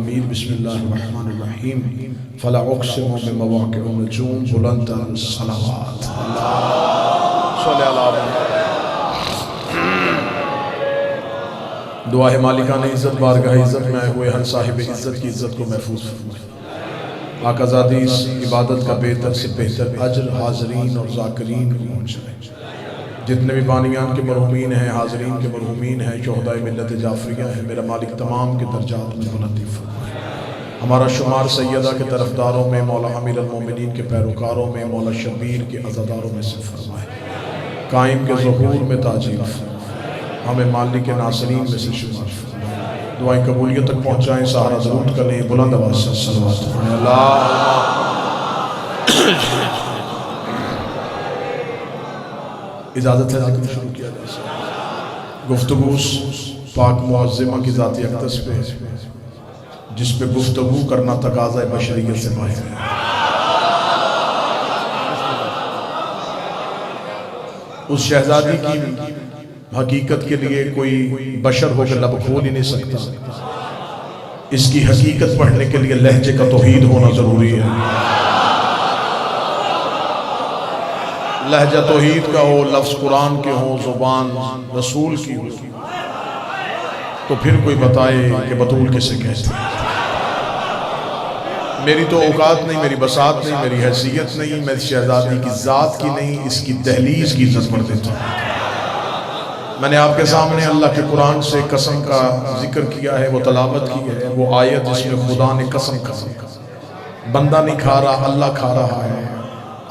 हमीद। बिस्मिल्लाहिर्रहमानिर्रहीम। फला उक़सिमु बिमवाक़िअन नजूम बुलंदन सलावात। दुआ है मालिकाने इज़्ज़त बारगाह इज़्ज़त में आए हुए हर साहिब इज़्ज़त की इज़्ज़त को महफूज फरमाए। आकाज़ादी इस इबादत का बेहतर से बेहतर अजर हाज़रीन और ज़ाकिरीन को पहुँचाए। जितने भी बानियान के मरहूमीन हैं, हाज़रीन के मरहूमीन हैं, शोहदाए मिल्लत जाफ़रिया हैं, मेरा मालिक तमाम के दर्जात में बुलंदी फरमाए। हमारा शुमार सैयदा के तरफदारों में, मौला अमीरुल मोमिनीन के पैरोकारों में, मौला शबीर के अज़ादारों में से फरमाए। कायम के ज़हूर में ताजील फरमाए। हमें मालिक के नासरीन में से शुमार फरमाए। दुआएं कबूलियत तक पहुँचाएँ। सहारा ज़रूर करें। बुलंद आवाज़ से सल्लल्लाहु अलैहि वसल्लम। इजाज़त है ज़िक्र शुरू किया जा सकता। गुफ्तगू पाक मुअज़्ज़िमा की ज़ाती अक़दस पे जिस पे गुफ्तगू करना तकाज़ा बशरियत से बाहर है। उस शहज़ादी की हकीकत के लिए कोई बशर होकर लब खोल ही नहीं सकता। इसकी हकीकत पढ़ने के लिए लहजे का तौहीद होना ज़रूरी है। लहजा तौहीद का हो, लफ्ज़ कुरान के हो, ज़ुबान रसूल की हो, तो फिर कोई बताए कि बतूल किसे कहते हैं। मेरी तो औकात नहीं, मेरी बसात नहीं, मेरी हैसियत नहीं, मेरी शहज़ादी की ज़ात की नहीं, इसकी दहलीज की इज़्ज़त कर देता हूँ। मैंने आपके सामने अल्लाह के कुरान से कसम का जिक्र किया है, वो तलावत की है, वो आयत जिसमें खुदा ने कसम खा, बंदा नहीं खा रहा, अल्लाह खा रहा है,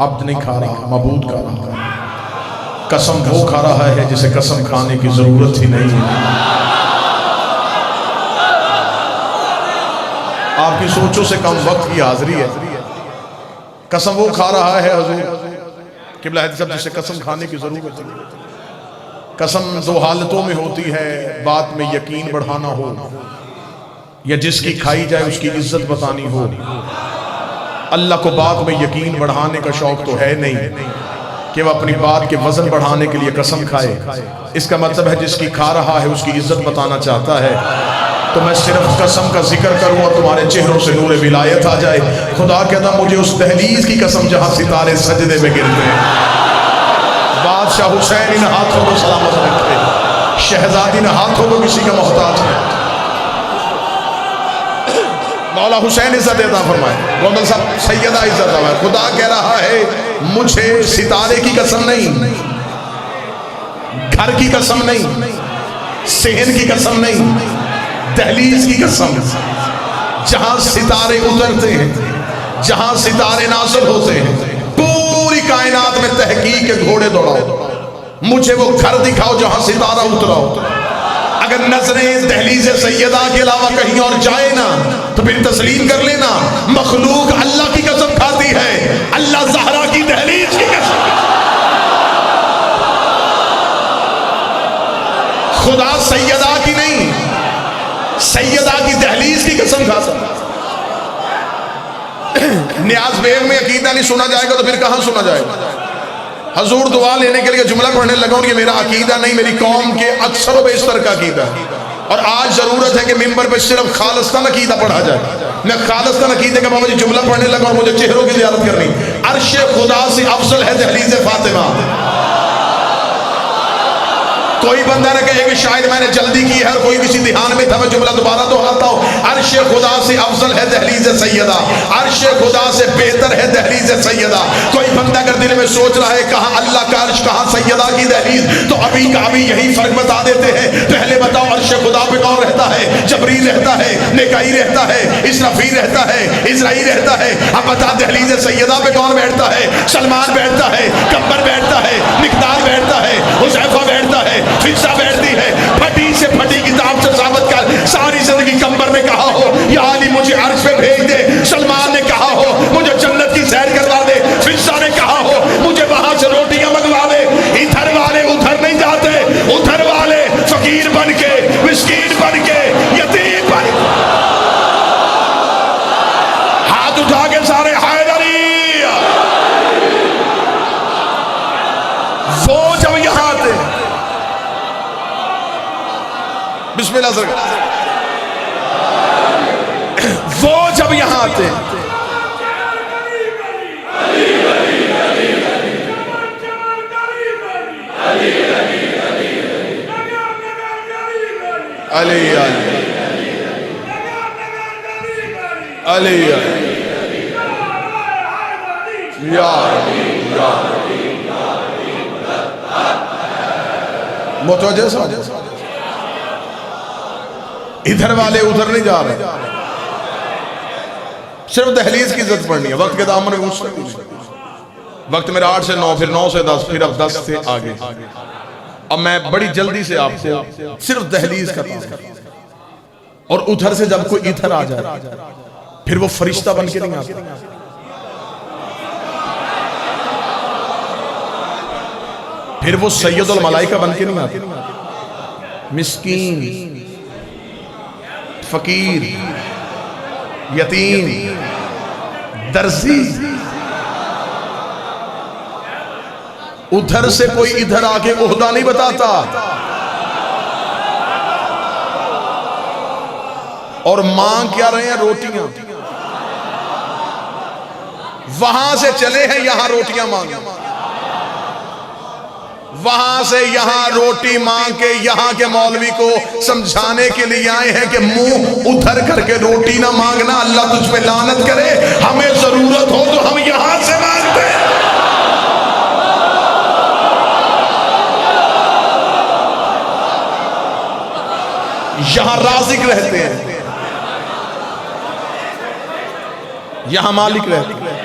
अब्द नहीं खा रहा, मबूद खा रहा है। कसम वो खा रहा है जिसे कसम खाने की जरूरत ही नहीं है। आपकी सोचों से कम वक्त की हाजिरी है। कसम वो खा रहा है हुजूर क़िबला साहब जिसे कसम खाने की जरूरत है। कसम दो हालतों में होती है, बात में यकीन बढ़ाना हो या जिसकी खाई जाए उसकी इज्जत बतानी हो। अल्लाह को बात में यकीन बढ़ाने का शौक तो है नहीं कि वह अपनी बात के वजन बढ़ाने के लिए कसम खाए। इसका मतलब है जिसकी खा रहा है उसकी इज्जत बताना चाहता है। तो मैं सिर्फ कसम का जिक्र करूं और तुम्हारे चेहरों से नूर विलायत आ जाए। खुदा कहता मुझे उस दहलीज की कसम जहां सितारे सजदे में गिरते हैं। बादशाह हुसैन इन हाथों को सलामत रखे, शहजादी इन हाथों को किसी का मोहताज है। मौला हुसैन इज्जत अता फरमाए, गोंदल साहब सैयदा इज्जत फरमाए। खुदा कह रहा है मुझे सितारे की कसम नहीं, घर की कसम नहीं, सेहन की कसम नहीं, दहलीज की कसम। जहां सितारे उतरते हैं, जहां सितारे नाज़िल होते हैं, पूरी कायनात में तहकीक के घोड़े दौड़ाओ, मुझे वो घर दिखाओ जहां सितारा उतराओ। अगर नजरें दहलीज सैयदा के अलावा कहीं और जाए ना तो फिर तस्लीम कर लेना मखलूक अल्लाह की कसम खाती है। अल्लाह ज़हरा की दहलीज की कसम, खुदा सैयदा की नहीं, सैयदा की दहलीज की कसम खाता। न्याज बेग में अकीदा नहीं सुना जाएगा तो फिर कहां सुना जाएगा। हजूर दुआ लेने के लिए जुमला पढ़ने लगा कि मेरा अकीदा नहीं, मेरी कौम के अक्सर व बेशतर का अकीदा है। और आज जरूरत है कि मिंबर पे सिर्फ खालिस्तान अकीदा पढ़ा जाए। मैं खालिस्तान अकीदे का बाबा जी जुमला पढ़ने लगा और मुझे चेहरों की ज़ियारत करनी। अर्श खुदा से अफजल है दहलीज फातिमा। कोई बंदा न कहे कि शायद मैंने जल्दी की है और कोई किसी ध्यान में था। मैं जुमला दोबारा दोहराता हूँ। अर्श खुदा से अफजल है दहलीज सैयदा, अर्श खुदा से बेहतर है दहलीज सैयदा। कोई बंदा अगर दिल में सोच रहा है कहाँ अल्लाह का अर्श कहाँ सैयदा की दहलीज, तो अभी का अभी यही फर्क बता देते हैं। पहले बताओ अर्श खुदा पे कौन रहता है? जबरील रहता है, नेकाई रहता है, इसराफील रहता है, इजराइल रहता है। अब बता दहलीज सैयदा पे कौन बैठता है? सलमान बैठता है, कब्बर बैठता है, मिकदार बैठता है, हुज़ैफा बैठता है, फिजा बैठती है। फटी से फटी किताब से साबित कर सारी जिंदगी कंबर ने कहा हो या अली मुझे अर्श पे भेज दे, सलमान ने कहा हो मुझे जन्नत की सैर करवा दे, फिजा ने कहा हो मुझे वहां से रोटियां मंगवा दे। इधर वाले उधर नहीं जाते, उधर वाले फकीर बन के, मिस्कीन बन के, यतीम बन के हाथ उठा के सारे हैदरी। वो जब यहां आते बिस्मिल्लाह सर अली अली मुतवज्जह समझ, इधर वाले उधर नहीं जा रहे, सिर्फ दहलीज की इज्जत पढ़नी है। वक्त के दामन में घुस सकती है। वक्त मेरा 8 से 9, फिर 9 से 10, फिर अब 10 से आगे। अब मैं बड़ी जल्दी से आपको सिर्फ दहलीज का काम, और उधर से जब कोई इधर आ जाए फिर वो फरिश्ता बन के नहीं आता, फिर वो सैयदुल मलाइका बन के नहीं आता। मिस्कीन, फकीर, यतीम, दर्जी, उधर से कोई इधर आके ओहदा नहीं बताता, और मांग क्या रहे हैं? रोटियां। वहां से चले हैं यहां रोटियां मांगे, वहां से यहां रोटी मांग के यहां के मौलवी को समझाने के लिए आए हैं कि मुंह उधर करके रोटी ना मांगना, अल्लाह तुझ पे लानत करे, हमें जरूरत हो तो हम यहां से मांगते हैं। यहां राज़िक रहते हैं, यहां मालिक रहते हैं,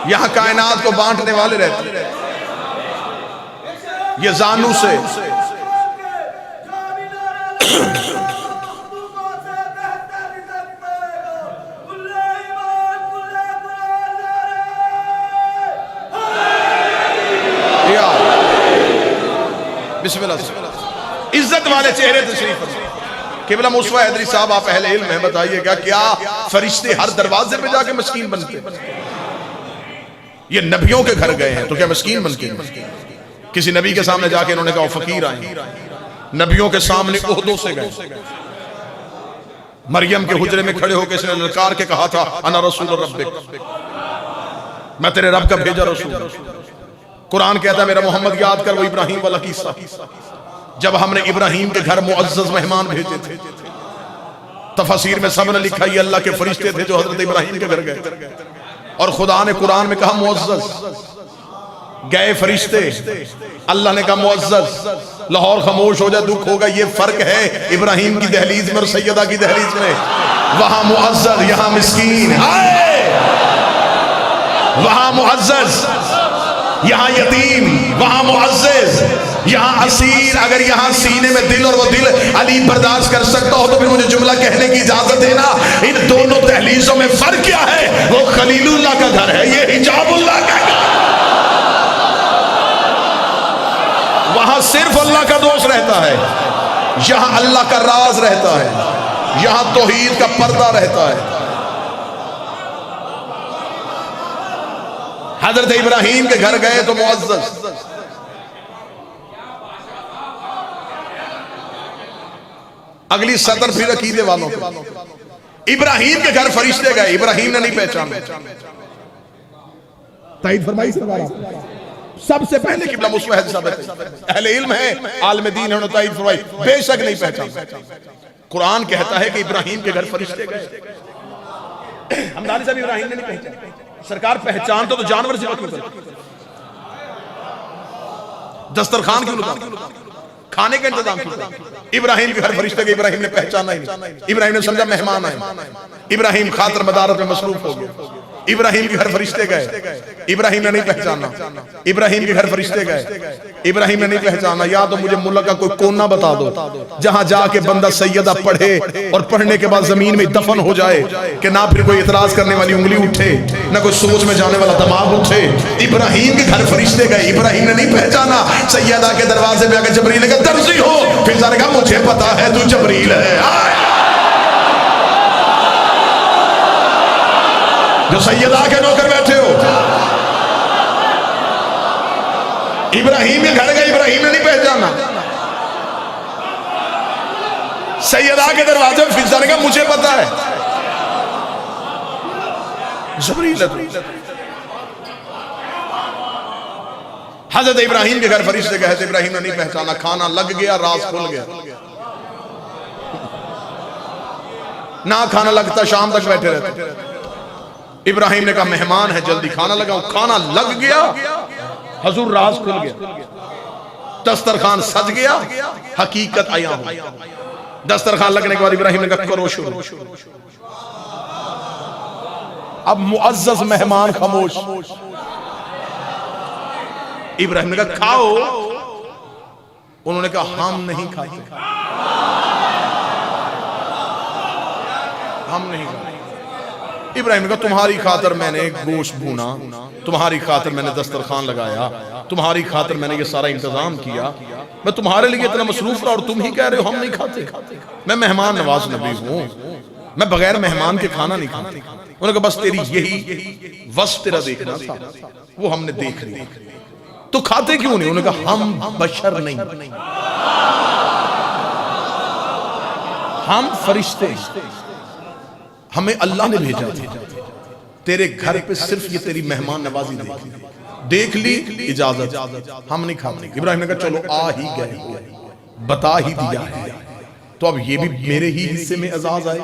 यहां कायनात को बांटने वाले रहते हैं। ये जानू से बिस्मिल्लाह, इज्जत वाले चेहरे तशरीफ केवल मुस्वा हैदरी साहब, आप अहले इल्म हैं, बताइएगा क्या फरिश्ते हर दरवाजे पे जाके मस्कीन बनते? ये नबियों के घर गए हैं तो क्या मस्कीन बनते? किसी नबी के सामने जाके इन्होंने कहा फकीर आए, नबियों के सामने ओहदों से गए। मरियम के हुजरे में खड़े होकर इसने ललकार के कहा था अना रसूल रब्बिक, मैं तेरे रब का भेजा रसूल। कुरान कहता है मेरा मोहम्मद याद कर वो इब्राहिम वाला किस्सा, जब हमने इब्राहिम के घर मुअज्जज मेहमान भेजे थे। तफसीर में सबने लिखा ये अल्लाह के फरिश्ते थे जो हजरत इब्राहिम के घर गए, और खुदा ने कुरान में कहा मुअज्जज गए फरिश्ते, अल्लाह ने कहा मुअज्जज। लाहौर खामोश हो जाए दुख होगा। ये फर्क है इब्राहिम की दहलीज में और सैयदा की दहलीज में। वहां मुअज्जज, यहां मिस्कीन, वहां मुअज्जज, यहां यतीम, वहां मुअज्जज, यहां असीर। अगर यहां सीने में दिल और वो दिल अली बर्दाश्त कर सकता हो तो फिर मुझे जुमला कहने की इजाजत देना। इन दोनों दहलीजों में फर्क क्या है? वो खलीलुल्लाह का घर है, ये हिजाबुल्लाह का घर। वहां सिर्फ अल्लाह का दोस्त रहता है, यहां अल्लाह का राज रहता है, यहां तौहीद का पर्दा रहता है। हजरत इब्राहिम के घर गए तो मुअज्जज, अगली सतर फिर अकीदे वालों के। इब्राहिम के घर फरिश्ते गए, इब्राहिम ने नहीं पहचाना। ताईद फरमाई सबसे पहले किबला मुस्वा हैदरी साहब अहले इल्म है, आलिम दीन है, ताईद फरमाई बेशक नहीं पहचाना। कुरान कहता है कि इब्राहिम के घर फरिश्ते गए। हमदानी साहब इब्राहिम ने नहीं पहचाना। सरकार पहचान तो जानवर से क्यों करते? दस्तरखान क्यों लगा, खाने का इंतजाम क्यों? इब्राहिम के घर फरिश्ते गए, इब्राहिम ने पहचाना ही नहीं। इब्राहिम ने समझा मेहमान आए, इब्राहिम खातर मदारत में मसरूफ हो गया। इब्राहिम के घर फरिश्ते गए, इब्राहिम ने नहीं पहचाना। इब्राहिम के घर फरिश्ते गए, इब्राहिम ने नहीं पहचाना। या तो मुझे मुल्क का कोई कोना बता दो जहां जाके बंदा सैयदा पढ़े और पढ़ने के बाद जमीन में दफन हो जाए कि ना फिर कोई इतराज करने वाली उंगली उठे, ना कोई सोच में जाने वाला दिमाग उठे। इब्राहिम के घर फरिश्ते गए, इब्राहिम ने नहीं पहचाना। सैयदा के दरवाजे में आकर जबरील ने कहा दर्जी हो, फिर जाने कहा मुझे पता है तू जबरील है, जो सैयदा के नौकर बैठे हो। इब्राहिम के घर गए, इब्राहिम ने नहीं पहचाना। सैयदा के दरवाजे में फिर का मुझे पता है जबरील। हजरत इब्राहिम के घर फरिश्ते गए थे, इब्राहिम ने नहीं पहचाना, खाना लग गया, राज खुल गया। ना खाना लगता शाम तक बैठे रहते। इब्राहिम ने कहा मेहमान है, जल्दी खाना लगाओ। खाना लग गया, हजूर राज खुल गया, दस्तरखान सज गया, हकीकत आया हो। दस्तरखान लगने के बाद इब्राहिम ने कहा करो शुरू। अब मुअज्जज मेहमान खामोश। इब्राहिम ने कहा खाओ, उन्होंने कहा हम नहीं खाते, हम नहीं खाते। इब्राहिम ने कहा तुम्हारी खातर मैंने गोश्त भूना, तुम्हारी खातर मैंने दस्तरखान लगाया, तुम्हारी खातर मैंने ये सारा इंतजाम किया, मैं तुम्हारे लिए इतना मसरूफ रहा और तुम ही कह रहे हो हम नहीं खाते। मैं मेहमान नवाज नबी हूं, मैं बगैर मेहमान के खाना नहीं खाता। उन्होंने कहा बस तेरी यही वस्फ तेरा देखना था, वो हमने देख लिया, तो खाते क्यों नहीं? उन्होंने कहा हम बशर नहीं, हम फरिश्ते, हमें अल्लाह ने भेजा था तेरे घर पे सिर्फ ये तेरी मेहमान नवाजी देख ली, इजाजत, हम नहीं खाते। इब्राहिम ने कहा चलो आ ही गए, बता ही दिया है, तो अब ये भी मेरे ही हिस्से में एजाज आए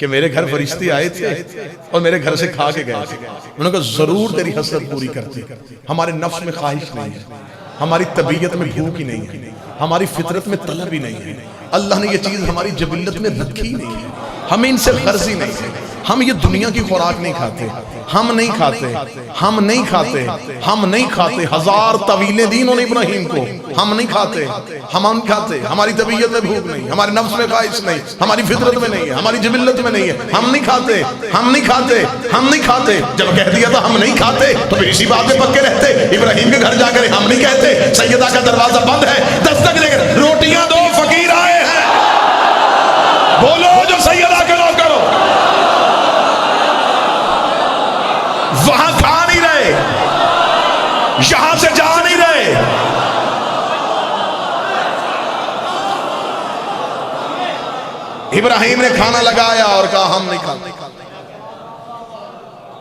कि मेरे घर फरिश्ते आए थे और मेरे घर से खा के गए थे। उन्होंने कहा जरूर तेरी हसरत पूरी करते, हमारे नफ्स में ख्वाहिश नहीं है, हमारी तबीयत में भूख ही नहीं है, हमारी फितरत में तलब ही नहीं है, अल्लाह ने ये चीज हमारी जबिल्लत में रखी ही नहीं है, हमें इनसे गर्ज ही नहीं है, हम ये दुनिया की खुराक नहीं खाते, हम नहीं खाते, हम नहीं खाते, हम नहीं खाते। हजार तवीलें दी इन्होंने इब्राहिम को, हम नहीं खाते, हम नहीं खाते, हमारी तबीयत में भूख नहीं, हमारे नफ्स में ख्वाहिश नहीं, हमारी फितरत में नहीं है, हमारी जबिल्लत में नहीं है, हम नहीं खाते, हम नहीं खाते, हम नहीं खाते। जब कह दिया था हम नहीं खाते तो फिर इसी बात पे पक्के रहते। इब्राहिम के घर जाकर हम नहीं कहते, सैयदा का दरवाजा बंद है, दस्तक देकर रोटियां दो, फकीर आए हैं, बोलो जो सैयदा के लोग करो। वहां खा नहीं रहे, यहां से जा नहीं रहे, इब्राहिम ने खाना लगाया और कहा हम नहीं खाते।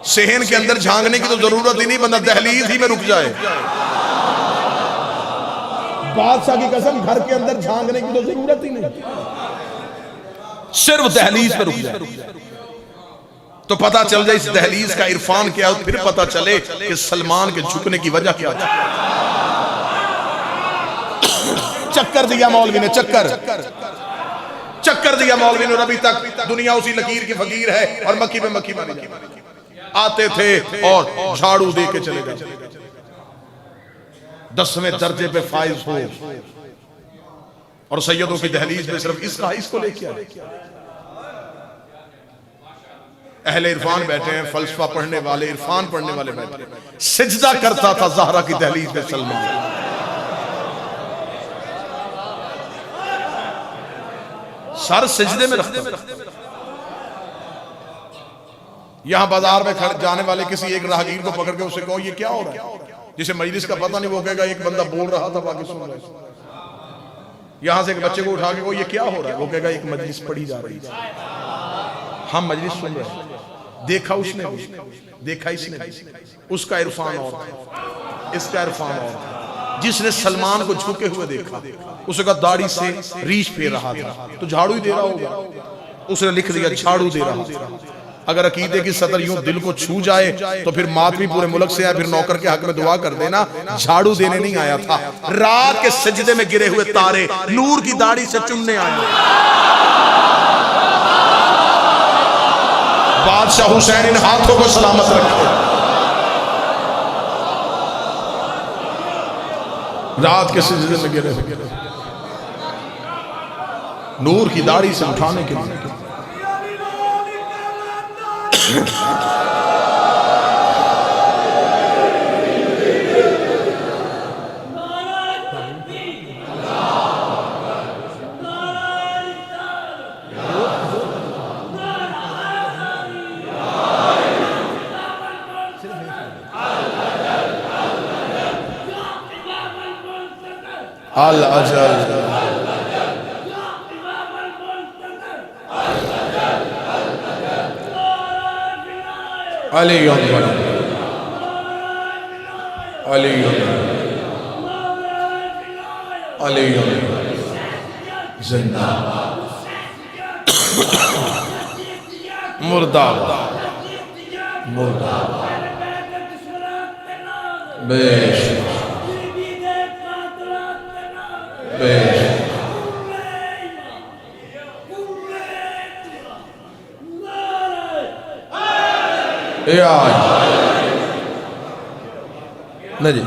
सेहन के अंदर झांकने की तो जरूरत ही नहीं, बंदा दहलीज ही में रुक जाए। बादशाह की कसम, घर के अंदर झांकने की तो जरूरत ही नहीं, सिर्फ दहलीज पे रुक जाए तो पता चल जाए इस दहलीज का इरफान क्या है, फिर पता चले कि सलमान के झुकने की वजह क्या है। चक्कर दिया मौलवी ने, चक्कर दिया मौलवी ने, अभी तक दुनिया उसी लकीर की फकीर है और मक्खी में मक्खी मारी जाती। आते थे और झाड़ू दे के चले गए, 10वें दर्जे पे फाइज हो और सैयदों की दहलीज में सिर्फ इसको लेके आए। अहले इरफान बैठे हैं, फलसफा पढ़ने वाले, इरफान पढ़ने वाले बैठे हैं। सिजदा करता था ज़हरा की दहलीज में सलमान, सर सिजदे में रखता। यहां बाजार में जाने वाले किसी एक राहगीर को पकड़ के उससे कहो ये क्या हो रहा है, जिसे मजलिस का पता नहीं, वो कहेगा एक बंदा बोल रहा था बाकी सुन रहा है। यहां से एक बच्चे को उठा के वो ये क्या हो रहा है, वो कहेगा एक मजलिस पढ़ी जा रही है, हम मजलिस सुन रहे हैं। देखा उसने भी, देखा इसने भी, उसका इरफान और था, इसका इरफान और था। जिसने सलमान को झुके हुए देखा, उसका दाढ़ी से रीछ फेर रहा था तो झाड़ू ही दे रहा होगा, उसने लिख दिया झाड़ू दे रहा था। अगर अकीदे की सदर यूं दिल को छू जाए तो फिर मातमी पूरे मुल्क से आया, फिर नौकर के हक में दुआ कर देना, झाड़ू देने नहीं आया था, रात के सजदे में गिरे हुए तारे नूर की दाढ़ी से चुनने आया। बादशाह हुसैन इन हाथों को सलामत रखे, रात के सजदे में गिरे नूर की दाढ़ी से उठाने के लिए। अल अजल अली अली अली जिंदाबाद मुर्दाबाद मुर्दाबाद बेशक बेशक नहीं जी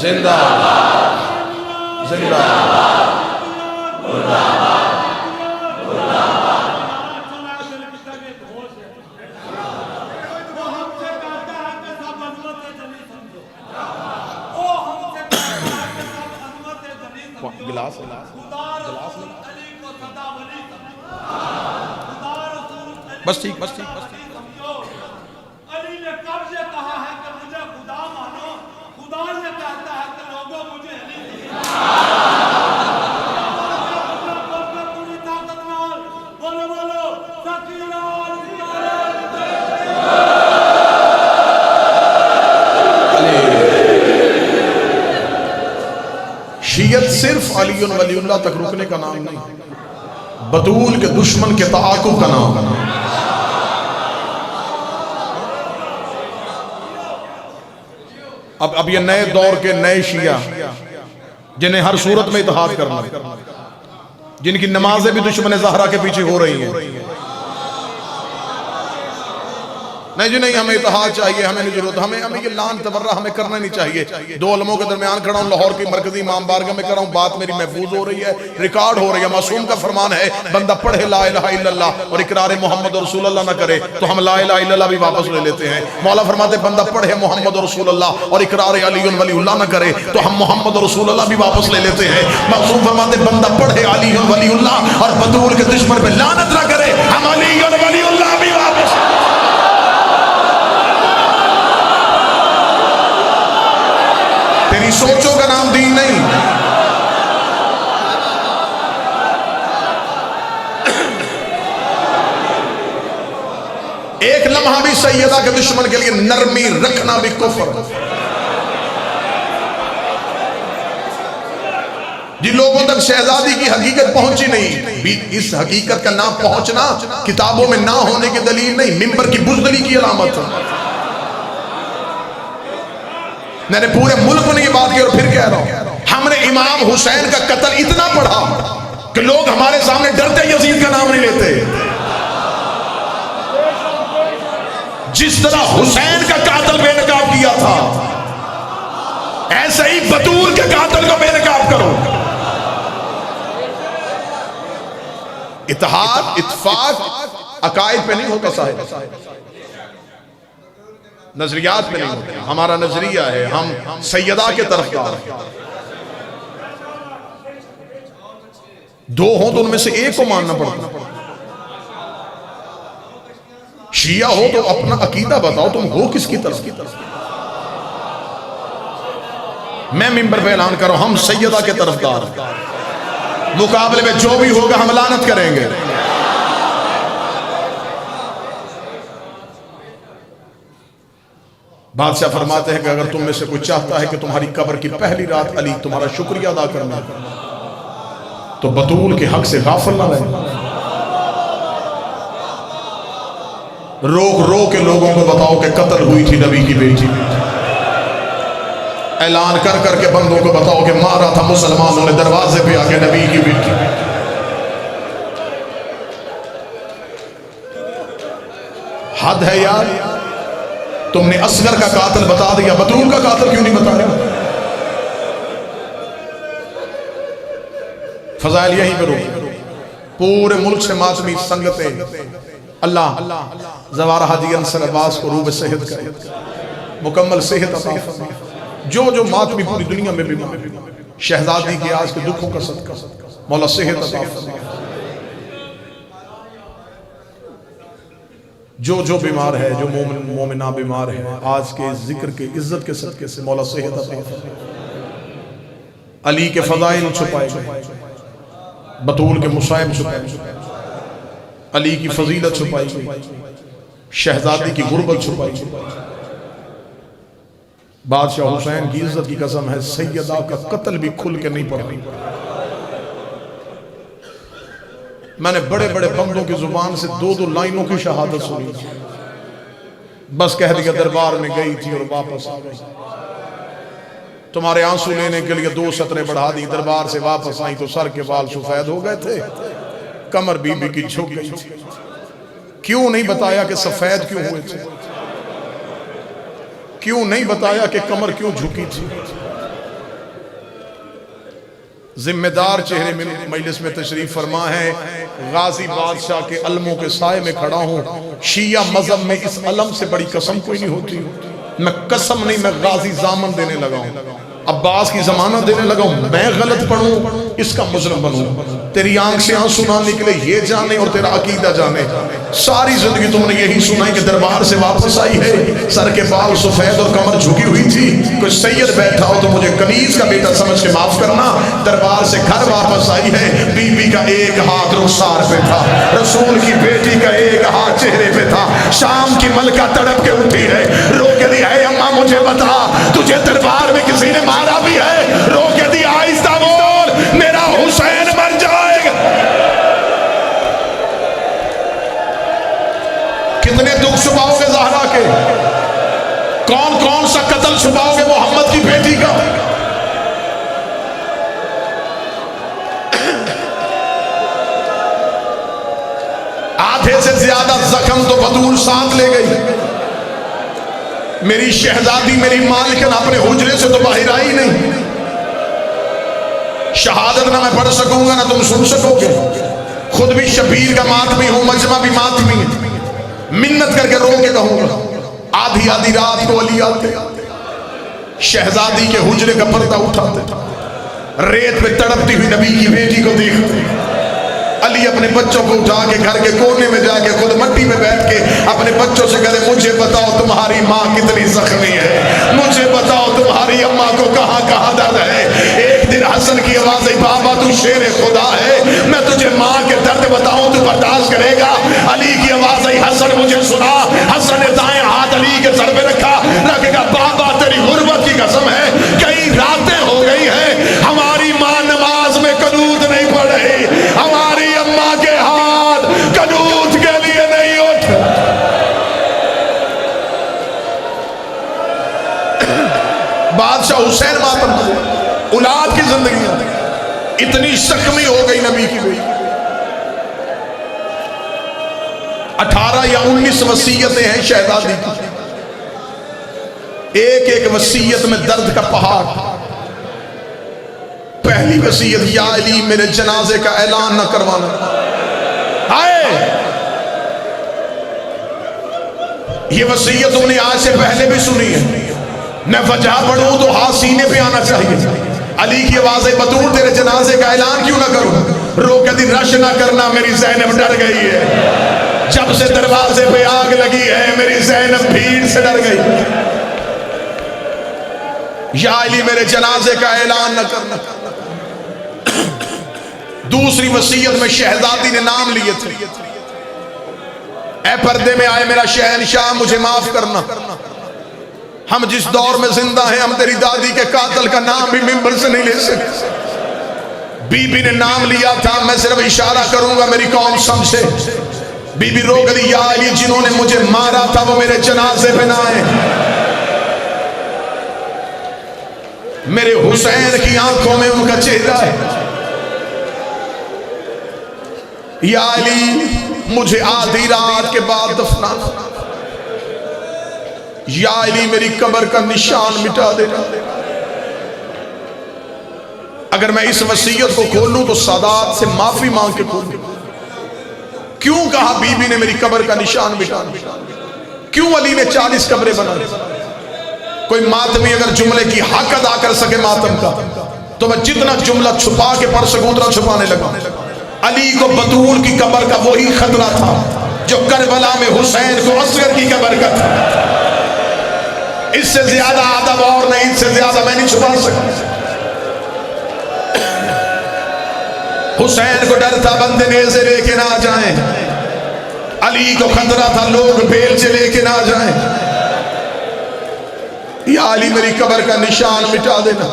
जिंदाबाद जिंदाबाद मुर्दाबाद मुर्दाबाद गिलास बस ठीक बस ठीक बस ठीक अली ने कब से कहा है कि मुझे खुदा मानो, खुदा ने कहता है कि लोगों मुझे अली पूरी ताकत नाल बोलो बोलो सकीनाल शियत सिर्फ अली वलीउल्लाह तक रुकने का नाम नहीं, बतूल के दुश्मन के ताकुब का नाम। अब ये नए दौर के नए शिया जिन्हें हर सूरत में इत्तेहाद करना, जिनकी नमाजें भी दुश्मन ज़हरा के पीछे हो रही हैं। नहीं जी नहीं, हमें इत्तेहाद चाहिए, हमें नहीं जरूरत, हमें ये लान तबर्रा हमें करना नहीं चाहिए। दो उलमों के दरमियान खड़ा हूँ, लाहौर की मरकजी इमाम बारगाह में कर रहा हूँ, बात मेरी महफूज हो रही है, रिकॉर्ड हो रही है। मासूम का फरमान है, बंदा पढ़े ला इलाहा इल्लल्लाह और इकरार मोहम्मद रसूलुल्लाह ना करे तो हम ला इलाहा इल्लल्लाह भी वापस ले लेते हैं। मौला फरमाते बंदा पढ़े मोहम्मद रसूलुल्लाह और इकरार अली वलीउल्लाह ना करे तो हम मोहम्मद रसूलुल्लाह भी वापस ले लेते हैं। मासूम फरमाते बंदा पढ़े अली वलीउल्लाह और बतूल के दुश्मन पे लानत ना करे, हम अली वलीउल्लाह भी वापस। तेरी सोचों का नाम दीन नहीं। एक लम्हा भी सैयदा के दुश्मन के लिए नरमी रखना भी कुफ्र। जिन लोगों तक शहजादी की हकीकत पहुंची नहीं, इस हकीकत का ना पहुंचना किताबों में ना होने की दलील नहीं, मिंबर की बुज़दिली की अलामत है। मैंने पूरे मुल्क में ये बात की और फिर कह रहा हूं, हमने इमाम हुसैन का कत्ल इतना पढ़ा कि लोग हमारे सामने डरते यजीद का नाम नहीं लेते। जिस तरह हुसैन का कातिल बेनकाब किया था, ऐसे ही बतूल के कातिल को बेनकाब करो। इत्तेहाद इत्तेफाक अकायद पे नहीं होता साहिब, नजरियात पे नहीं होता। हमारा नजरिया है, हम सैयदा के तरफदार। दो हो तो उनमें से एक को मानना पड़ता। शिया हो तो अपना अकीदा बताओ, तुम हो किसकी तरफ? मैं मिंबर पे ऐलान करो, हम सैयदा के तरफदार। मुकाबले में जो भी होगा हम लानत करेंगे। बादशाह फरमाते हैं कि अगर तुम में से कोई चाहता है कि तुम्हारी कब्र की पहली रात अली तुम्हारा शुक्रिया अदा करना तो बतूल के हक से गाफिल ना रहे। रोक रो के लोगों को बताओ कि कत्ल हुई थी नबी की बेटी। ऐलान कर करके बंदों को बताओ कि मारा था मुसलमानों ने दरवाजे पे आके नबी की बेटी। हद है यार, तुमने असगर का कातिल बता दिया, बतूल का कातिल क्यों नहीं बताया? फजाइल यहीं पर रुक। पूरे मुल्क से मातमी संगतें अल्लाह ज़वारा हाजी अंसर अब्बास को रूब सेहत करे, मुकम्मल सेहत अता फरमाए। जो जो मातमी पूरी दुनिया में भी शहजादी के आज के दुखों का सदका मौला सेहत अता फरमाए। जो बीमार है, जो मोमिना बीमार है, आज के जिक्र के इज्जत के सदके से मौला सेहत अता फरमाए। अली के फजाइल छुपाए गए, बतूल के मुसाइब छुपाए गए, अली की फजीलत छुपाई गई, शहजादी की गुर्बत छुपाई गई। बादशाह हुसैन की इज्जत की कसम है, सैयदा का कत्ल भी खुल के नहीं पड़ा। मैंने बड़े बड़े बंदों की जुबान से दो दो लाइनों की शहादत सुनी, बस कह दिया दरबार में गई थी और वापस आ गई। तुम्हारे आंसू लेने के लिए 2 सतरें बढ़ा दी, दरबार से वापस आई तो सर के बाल सफेद हो गए थे, कमर बीबी की झुक गई थी। क्यों नहीं बताया कि सफेद क्यों हुए थे? क्यों नहीं बताया कि कमर क्यों झुकी थी? जिम्मेदार चेहरे में मजलिस में तशरीफ फरमा है, गाजी बादशाह के अलमों के साए में खड़ा हूं। शिया मजहब में इस अलम से बड़ी कसम कोई नहीं होती। मैं कसम नहीं, मैं गाजी जामन देने लगा हूं, अब्बास की जमानत देने लगा हूं। मैं गलत पढ़ूं, इसका मुजरम बनूं। तेरी आंख से आंसू ना निकले ये जाने और तेरा अकीदा जाने। सारी जिंदगी तुमने यही सुना है कि दरबार से वापस आई है, सर के बाल सफेद और कमर झुकी हुई थी। कोई सैयद बैठा हो तो मुझे कनीज का बेटा समझ के माफ करना। दरबार से घर वापस आई है, बीबी का एक हाथ रुखसार पे था, रसूल की बेटी का एक हाथ चेहरे पे था। शाम की मलका तड़प के उठी है, रो के दी है, अम्मा मुझे बता तुझे दरबार में किसी ने मारा भी है? रो के दी, आहिस्ता बोल, मेरा हुसैन मर जाएगा। कितने दुख छुपाओगे ज़हरा के? कौन कौन सा कत्ल छुपाओगे मोहम्मद की बेटी का? आधे से ज्यादा जख्म तो बतूल साथ ले गई। मेरी शहजादी, मेरी मालिकन अपने हुजरे से तो बाहर आई नहीं। शहादत ना मैं पढ़ सकूंगा ना तुम सुन सकोगे। खुद भी शबीर का मातमी हूं, मजमा भी मातमी है। मिन्नत करके रो के कहूंगा, आधी आधी रात को अली आते, शहजादी के हुजरे का पर्दा उठाते, रेत पे तड़पती हुई नबी की बेटी को देखते। अली अपने बच्चों को उठा के घर के कोने में जाके खुद मट्टी में बैठ के अपने बच्चों से कहते, मुझे बताओ तुम्हारी माँ कितनी जख्मी है, मुझे बताओ तुम्हारी अम्मा को कहाँ कहाँ दर्द है। एक दिन हसन की आवाज आई, बाबा तू शेर खुदा है, मैं तुझे माँ के दर्द बताऊं तू बर्दाश्त करेगा? अली की आवाज आई, हसन मुझे सुना। हसन ने दाएं हाथ अली के सर पे रखेगा, बाबा तेरी गुर्बत की कसम है, कई रातें हो गई है हमारी माँ नमाज में कनूत नहीं पढ़ रही, हमारी अम्मा के हाथ कनूत के लिए नहीं उठ। बादशाह हुसैन मातम, औलाद की जिंदगी इतनी जख्मी हो गई नबी की बेटी। 18 या 19 वसीयतें हैं शहजादी की, एक एक वसीयत में दर्द का पहाड़। पहली वसीयत, या अली मेरे जनाजे का ऐलान न करवाना। हाय, ये वसीयत तुमने आज से पहले भी सुनी है। मैं वजह पढ़ूं तो हाथ सीने पे आना चाहिए। अली की आवाज है, बतूल तेरे जनाजे का ऐलान क्यों ना करूं? रो के दी, रश ना करना, मेरी ज़ैनब डर गई है। जब से दरवाजे पे आग लगी है मेरी ज़ैनब भीड़ से डर गई। या अली मेरे जनाजे का ऐलान न करना। दूसरी वसीयत में शहजादी ने नाम लिए थे, ए पर्दे में आए मेरा शहनशाह मुझे माफ करना, हम जिस दौर में जिंदा हैं हम तेरी दादी के कातिल का नाम भी मिंबर से नहीं ले सकते। बीबी ने नाम लिया था, मैं सिर्फ इशारा करूंगा मेरी कौम समझे। बीबी रो गई, या अली जिन्होंने मुझे मारा था वो मेरे जनाजे पे ना आए। मेरे हुसैन की आंखों में उनका चेहरा है। या अली मुझे आधी रात के बाद दफनाना। या अली मेरी कब्र का निशान मिटा देना। अगर मैं इस वसीयत को खोलूं तो सादात से माफी मांग के खोलूं। क्यों कहा बीबी ने मेरी कब्र का निशान मिटाना? क्यों अली ने 40 कब्रें बनाई? कोई मातमी अगर जुमले की हक अदा कर सके मातम का तो मैं जितना जुमला छुपा के पढ़ सकूं उतना छुपाने लगा। अली को बतूल की कब्र का वही खतरा था जो करबला में हुसैन को असगर की कब्र का था। इससे ज्यादा अदब और नहीं, इससे ज्यादा मैं नहीं छुपा सकता। हुसैन को डर था बंदे नेज़े लेके ना जाएं, अली को खतरा था लोग बेलचे लेके ना जाएं। या अली मेरी कब्र का निशान मिटा देना,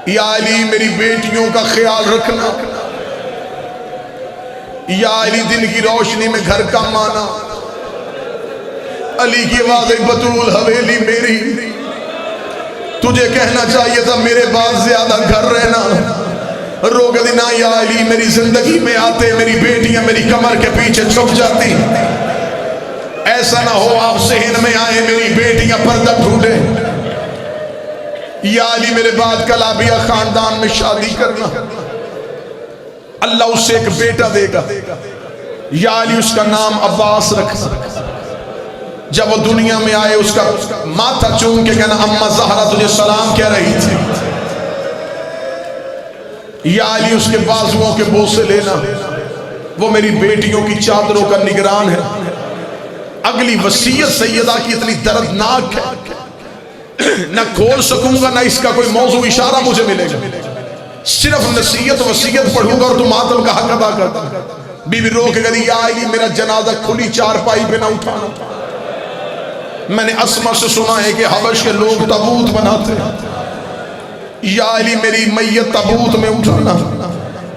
या अली मेरी बेटियों का ख्याल रखना, या अली दिन की रोशनी में घर का माना। अली की आवाज़ बतूल हवेली मेरी, तुझे कहना चाहिए था मेरे बाद ज्यादा घर रहना। रोक देना या अली मेरी जिंदगी में आते मेरी बेटियां मेरी कमर के पीछे छुप जाती। ऐसा ना हो आप सहन में आए मेरी बेटियां पर्दा ढूंढे। या अली मेरे बाद कलाबिया खानदान में शादी करना, अल्लाह उससे एक बेटा देगा। या अली उसका नाम अब्बास रखना। जब वो दुनिया में आए उसका माथा चूम के कहना अम्मा ज़हरा तुझे सलाम कह रही थी। या अली उसके बाजुओं के बोसे लेना, वो मेरी बेटियों की चादरों का निगरान है। अगली वसीयत सैयदा की इतनी दर्दनाक है, न खोल सकूंगा न इसका कोई मौजू इशारा मुझे मिलेगा। सिर्फ नसीहत वसीयत पढ़ूंगा और तुम मातम का हक अदा करता। बीवी रो के कहती या अली मेरा जनाजा खुली चारपाई पे ना उठाना। मैंने अस्मा से सुना है कि हबश के लोग ताबूत बनाते हैं। या अली मेरी मैयत ताबूत में उठाना।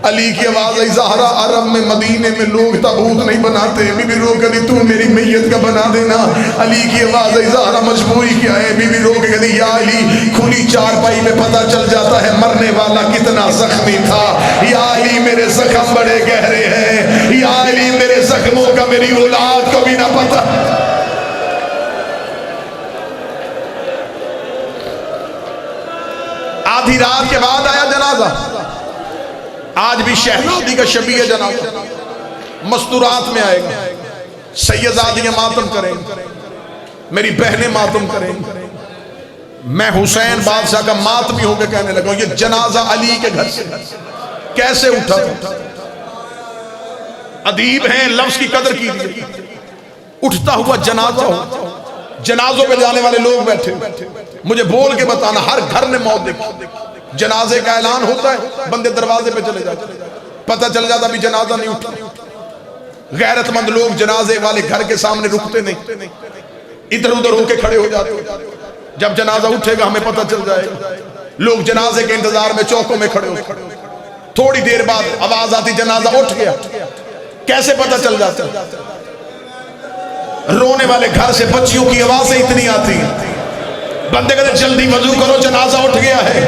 अली की आवाज आई ज़हरा अरब में मदीने में लोग ताबूत नहीं बनाते। बीबी रो के तू मेरी मैयत का बना देना। अली की आवाज आई ज़हरा मजबूरी क्या है। बीबी रो के कहती या अली खुली चारपाई में पता चल जाता है मरने वाला कितना जख्मी था। या अली मेरे जख्म बड़े गहरे हैं। या अली मेरे जख्मों का मेरी औलाद को भी ना पता। आधी रात के बाद आया जनाजा। आज भी शहजादी का शबीह जनाजा मस्तूरात में आएगा। सैयदादियां मातम करेंगे, मेरी बहनें मातम करेंगी। मैं हुसैन बादशाह का मातमी होकर कहने लगा ये जनाजा अली के घर से कैसे उठा। अदीब हैं, लफ्ज की कदर कीजिए। उठता हुआ जनाजा हो, जनाजों पे जाने वाले लोग बैठे, मुझे बोल के बताना हर घर ने मौत देखी। जनाजे का ऐलान होता है, बंदे दरवाजे पे चले जाते, पता चल जाता भी जनाजा नहीं उठा। गैरतमंद लोग जनाजे वाले घर के सामने रुकते नहीं, इधर उधर होके खड़े हो जाते। जब जनाजा उठेगा हमें पता चल जाएगा। लोग जनाजे के इंतजार में चौकों में खड़े हो। थोड़ी देर बाद आवाज आती जनाजा उठ गया। कैसे पता चल जाता? रोने वाले घर से बच्चियों की आवाजें इतनी आती हैं, बंदे कहते जल्दी वजू करो जनाजा उठ गया है।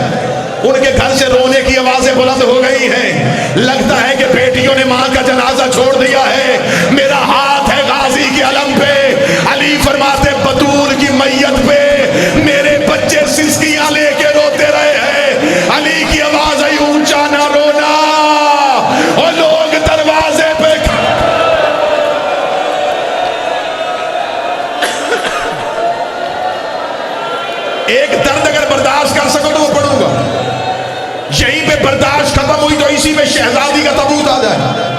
उनके घर से रोने की आवाजें बुलंद हो गई हैं। लगता है कि बेटियों ने मां का जनाजा छोड़ दिया है। मेरा हाथ है गाजी के अलम पे। अली फरमाते बतूल की मैयत पे मेरे बच्चे सिसकियां लेके रोते रहे हैं। अली की आवाज आई ऊंचा ना रोना। और लोग दरवाजे पे एक दर्द अगर बर्दाश्त कर सको तो वो पढ़ूंगा। यहीं पे बर्दाश्त खत्म हुई तो इसी में शहजादी का तबूत आ जाए।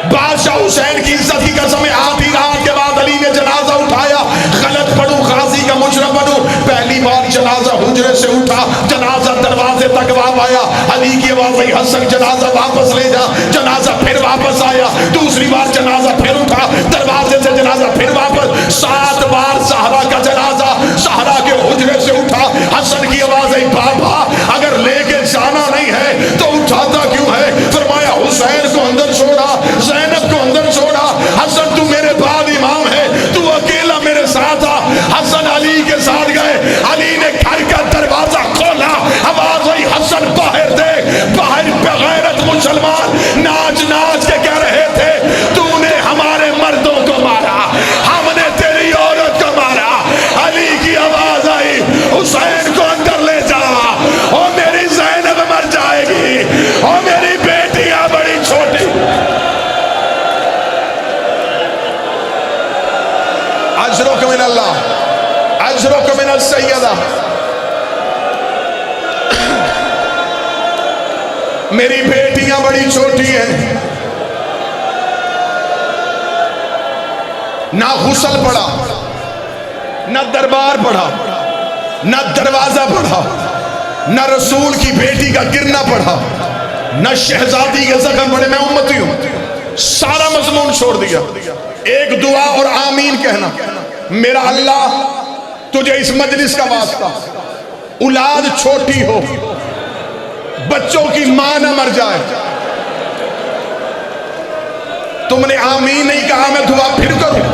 बादशाह हुसैन की इज्जत की कसम आधी रात के बाद अली ने जनाजा उठाया। गलत पढ़ू गाजी का मुशरफ बनू। पहली बार जनाजा हुजरे से उठा, जनाजा दरवाजे तक वापस आया। अली की आवाज आई हसन जनाजा वापस ले जा। जनाजा फिर वापस आया। दूसरी बार जनाजा फिर उठा, दरवाजे से जनाजा फिर वापस। 7 बार ज़हरा का जनाजा ज़हरा के हुजरे से उठा। हसन की आवाज आई बाबा अगर लेके जाना नहीं है तो उठाता क्यों है? फरमाया हुसैन को अंदर छोड़ा, ज़ैनब को अंदर छोड़ा। हसन तू मेरे बाद इमाम है, तू अकेला मेरे साथ आ। हसन अली के साथ गए। अली ने घर का दरवाजा खोला। आवाज आई हसन बाहर देख। बाहर बेगैरत मुसलमान नाच नाच के कह रहे थे तूने हमारे मर्दों को मारा, हमने तेरी औरत को मारा। अली की आवाज आई हुसैन को अंदर ले जा। और मेरी ज़ैनब मर जाएगी और मेरी बेटियां बड़ी छोटी। अजरुक मिन अल्लाह, अजरुक मिन सैयदा। मेरी बेटियां बड़ी छोटी हैं, ना गुस्ल पढ़ा, ना दरबार पढ़ा, ना दरवाजा पढ़ा, ना रसूल की बेटी का गिरना पढ़ा, ना शहजादी के जख्म पढ़े। मैं उम्मती हूं, सारा मजमून छोड़ दिया। एक दुआ और आमीन कहना, मेरा अल्लाह तुझे इस मजलिस का वास्ता, औलाद छोटी हो, बच्चों की मां न मर जाए। तुमने आमीन नहीं कहा, मैं दुआ फिर करूं।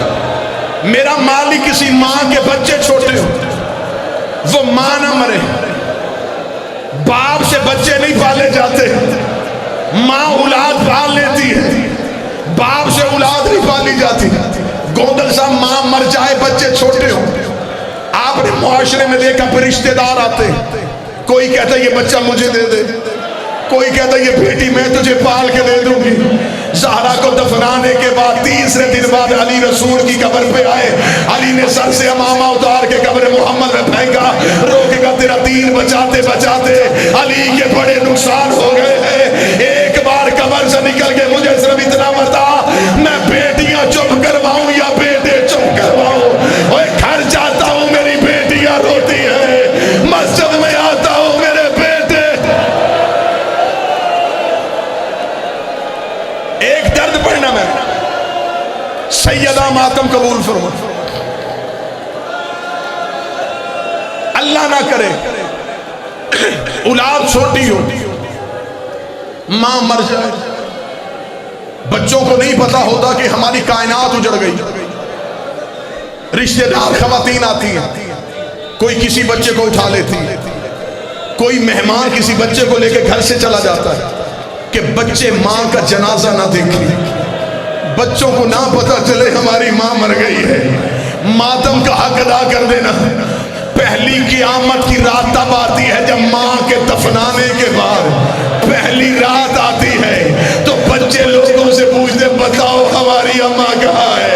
मेरा मालिक किसी मां के बच्चे छोटे हो, वो मां ना मरे। बाप से बच्चे नहीं पाले जाते, मां औलाद पाल लेती है, बाप से औलाद नहीं पाली जाती। गोंदल साहब, मां मर जाए, बच्चे छोटे हो। आपने मुआशरे में देखा रिश्तेदार आते, कोई कहता ये बच्चा मुझे दे दे, कोई कहता ये बेटी मैं तुझे पाल के दे दूंगी। ज़हरा को दफनाने के बाद तीसरे दिन बाद अली रसूल की कब्र पे आए। अली ने सर से अमामा उतार के कब्र मोहम्मद में फेंका। रोकेगा तेरा दीन बचाते बचाते अली के बड़े नुकसान हो गए हैं। एक बार कब्र से निकल के मुझे सिर्फ इतना बता, मैं बेटियां चुप करवाऊं या बेटे चुप करवाऊं? और घर जाता हूं मेरी बेटियां रोती है, मस्जिद में आता हूं मेरे बेटे। एक दर्द पढ़ना, मैं सैयदा मातम कबूल फरमा। अल्लाह ना करे औलाद छोटी हो, मां मर जाए, बच्चों को नहीं पता होता कि हमारी कायनात उजड़ गई। रिश्तेदार खवातीन आती हैं, कोई किसी बच्चे को उठा लेती है, कोई मेहमान किसी बच्चे को लेकर घर से चला जाता है कि बच्चे मां का जनाजा ना देखें, बच्चों को ना पता चले हमारी मां मर गई है। मातम का हक अदा कर देना। पहली क़यामत की रात तब आती है जब मां के दफनाने के बाद पहली रात आती है, तो बच्चे लोगों से पूछते बताओ हमारी अम्मा कहाँ है।